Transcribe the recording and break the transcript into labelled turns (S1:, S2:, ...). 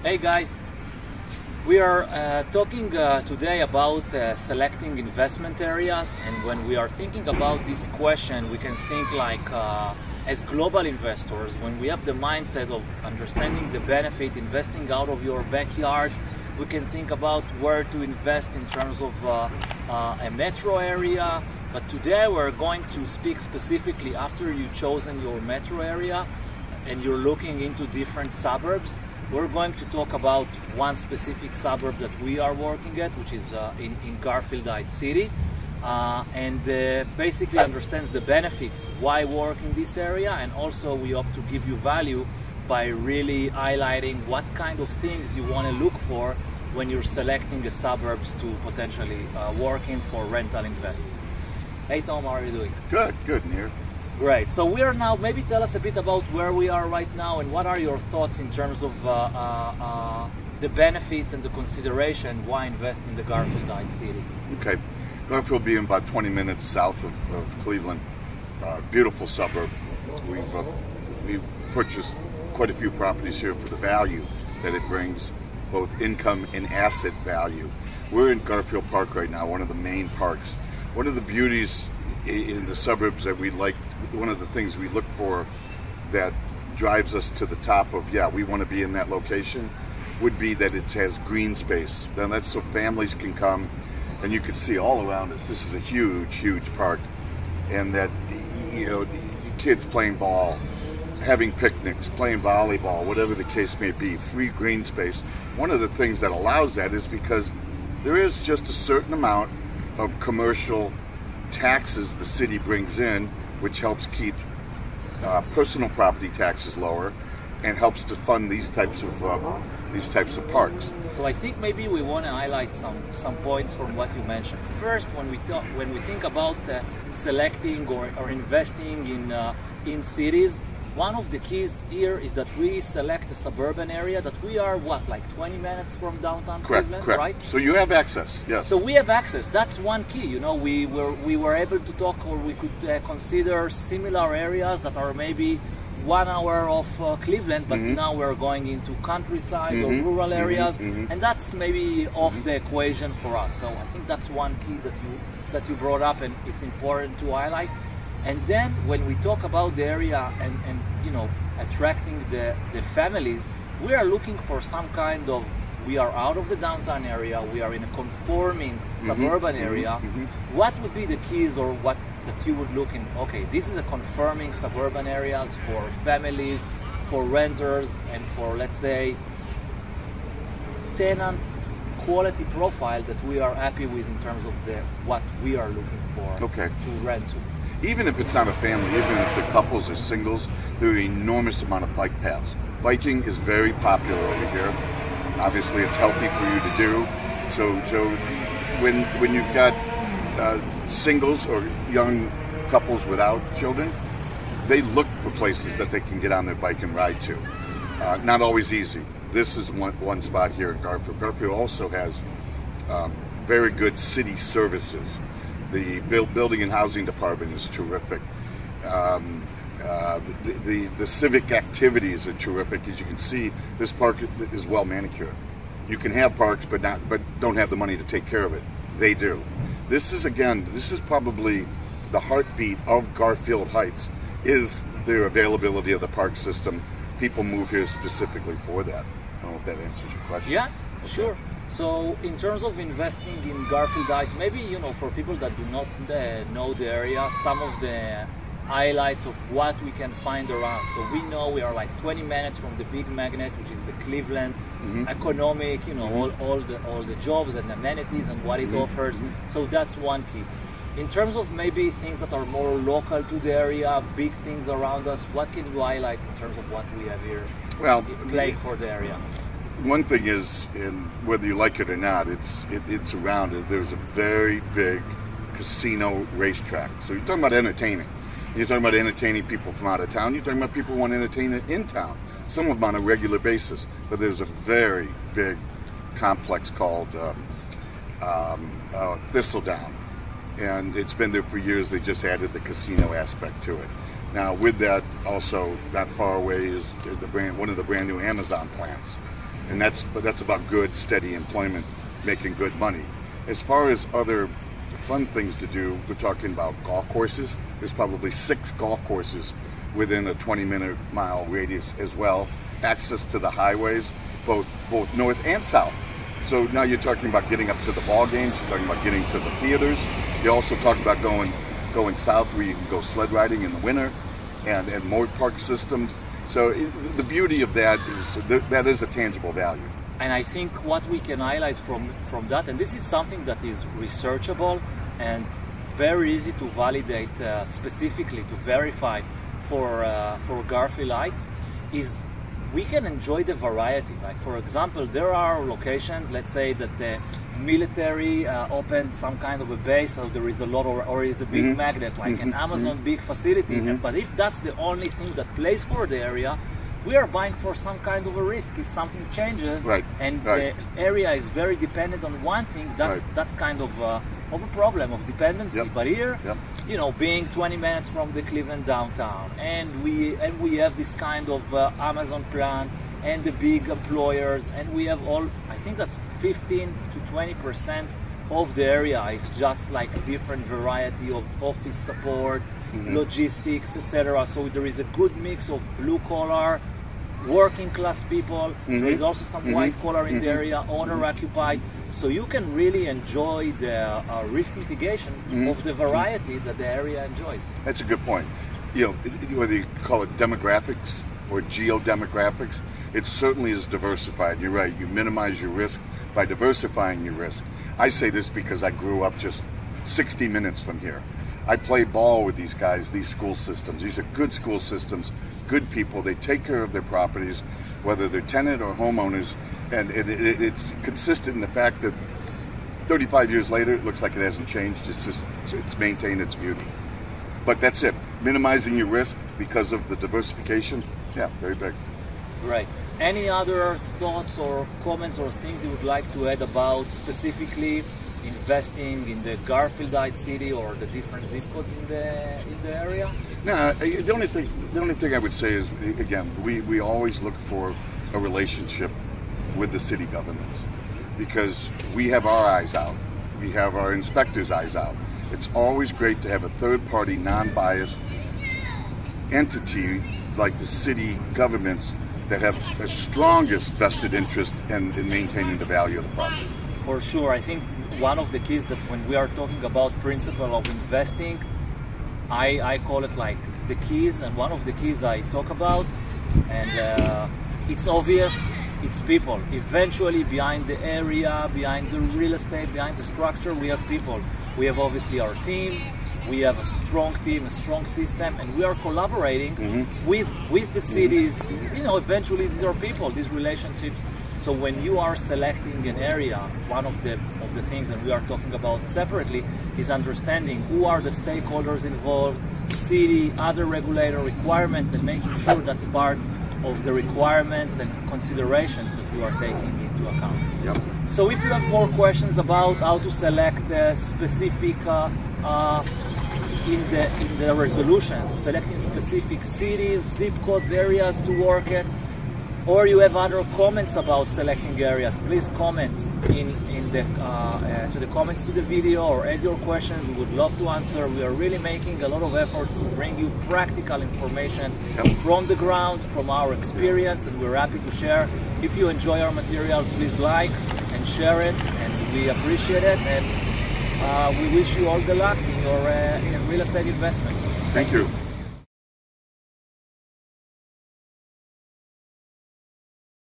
S1: Hey guys, we are talking today about selecting investment areas, and when we are thinking about this question, we can think like as global investors, when we have the mindset of understanding the benefit, investing out of your backyard, we can think about where to invest in terms of a metro area. But today we're going to speak specifically after you've chosen your metro area and you're looking into different suburbs. We're going to talk about one specific suburb that we are working at, which is in Garfield Heights city, and basically understands the benefits, why work in this area, and also we hope to give you value by really highlighting what kind of things you want to look for when you're selecting the suburbs to potentially work in for rental investing. Hey Tom, how are you doing?
S2: Good, Nir.
S1: Great. So we are now, maybe tell us a bit about where we are right now and what are your thoughts in terms of the benefits and the consideration why invest in the Garfield Heights city.
S2: Okay. Garfield being about 20 minutes south of Cleveland. Beautiful suburb. We've purchased quite a few properties here for the value that it brings, both income and asset value. We're in Garfield Park right now, one of the main parks. One of the beauties in the suburbs that we like, one of the things we look for that drives us to the top of, yeah, we want to be in that location, would be that it has green space. Then that's so families can come, and you can see all around us. This is a huge park, and that, you know, kids playing ball, having picnics, playing volleyball, whatever the case may be, free green space. One of the things that allows that is because there is just a certain amount of commercial taxes the city brings in, which helps keep personal property taxes lower and helps to fund these types of parks.
S1: So I think maybe we want to highlight some points from what you mentioned. First, when we think about selecting or investing in cities, one of the keys here is that we select a suburban area that we are, like 20 minutes from downtown Cleveland,
S2: correct.
S1: Right?
S2: So you have access, yes.
S1: So we have access. That's one key. You know, we were able to talk, or we could consider similar areas that are maybe 1 hour off Cleveland, but now we're going into countryside or rural areas, and that's maybe off the equation for us. So I think that's one key that you brought up, and it's important to highlight. And then when we talk about the area and you know, attracting the families, we are looking for some kind of, we are out of the downtown area, we are in a conforming suburban area. What would be the keys, or what that you would look in? Okay, this is a conforming suburban areas for families, for renters, and for, let's say, tenant quality profile that we are happy with in terms of what we are looking for to rent to.
S2: Even if it's not a family, even if the couples or singles, there are an enormous amount of bike paths. Biking is very popular over here. Obviously, it's healthy for you to do. So when you've got singles or young couples without children, they look for places that they can get on their bike and ride to. Not always easy. This is one spot here in Garfield. Garfield also has very good city services. The building and housing department is terrific. The civic activities are terrific. As you can see, this park is well manicured. You can have parks, but don't have the money to take care of it. They do. This is probably the heartbeat of Garfield Heights, is their availability of the park system. People move here specifically for that. I don't know if that answers your question.
S1: Yeah, sure. So in terms of investing in Garfield Heights, maybe, you know, for people that do not know the area, some of the highlights of what we can find around. So we know we are like 20 minutes from the big magnet, which is the Cleveland economic, you know, all the jobs and amenities and what it offers. So that's one key. In terms of maybe things that are more local to the area, big things around us, what can you highlight in terms of what we have here playing for the area?
S2: One thing is, whether you like it or not, it's around it. There's a very big casino racetrack. So you're talking about entertaining. You're talking about entertaining people from out of town. You're talking about people who want to entertain in town. Some of them on a regular basis. But there's a very big complex called Thistledown. And it's been there for years. They just added the casino aspect to it. Now, with that, also not far away is one of the brand new Amazon plants. and that's about good, steady employment, making good money. As far as other fun things to do, we're talking about golf courses. There's probably 6 golf courses within a 20-minute mile radius as well. Access to the highways, both north and south. So now you're talking about getting up to the ball games. You're talking about getting to the theaters. You also talk about going south where you can go sled riding in the winter, and more park systems. So the beauty of that is a tangible value.
S1: And I think what we can highlight from that, and this is something that is researchable and very easy to validate, specifically to verify for Garfield Heights, is we can enjoy the variety. Like, for example, there are locations, let's say that the military opened some kind of a base, so there is a lot, or is a big magnet, like an Amazon big facility. But if that's the only thing that plays for the area, we are buying for some kind of a risk. If something changes, the area is very dependent on one thing, that's kind of a problem of dependency. But here, you know, being 20 minutes from the Cleveland downtown, and we have this kind of Amazon plant and the big employers, and we have all, I think that 15 to 20% of the area is just like a different variety of office support, logistics, etc. So there is a good mix of blue collar, working class people. There is also some white collar in the area, owner occupied. So you can really enjoy the risk mitigation of the variety that the area enjoys.
S2: That's a good point. You know, whether you call it demographics or geodemographics, it certainly is diversified. You're right. You minimize your risk by diversifying your risk. I say this because I grew up just 60 minutes from here. I play ball with these guys, these school systems. These are good school systems, good people. They take care of their properties, whether they're tenant or homeowners, and it's consistent in the fact that 35 years later, it looks like it hasn't changed. It's maintained its beauty. But that's it. Minimizing your risk because of the diversification, yeah, very big.
S1: Right. Any other thoughts or comments or things you would like to add about specifically investing in the Garfield Heights city or the different zip codes in the area?
S2: No, the only thing I would say is, again, we always look for a relationship with the city governments, because we have our eyes out, we have our inspectors' eyes out. It's always great to have a third-party, non-biased entity like the city governments that have the strongest vested interest in maintaining the value of the property.
S1: For sure. I think one of the keys that when we are talking about principle of investing, I call it like the keys, and one of the keys I talk about, and it's obvious, it's people. Eventually behind the area, behind the real estate, behind the structure, we have people. We have obviously our team, we have a strong team, a strong system, and we are collaborating with the cities. You know, eventually these are people, these relationships. So when you are selecting an area, one of the things that we are talking about separately is understanding who are the stakeholders involved, city, other regulator requirements, and making sure that's part of the requirements and considerations that you are taking into account.
S2: Yep.
S1: So if you have more questions about how to select specific in the resolutions, selecting specific cities, zip codes, areas to work at, or you have other comments about selecting areas, please comment to the comments to the video, or add your questions. We would love to answer. We are really making a lot of efforts to bring you practical information from the ground, from our experience, and we're happy to share. If you enjoy our materials, please like and share it, and we appreciate it. And we wish you all the luck in your real estate investments.
S2: Thank you.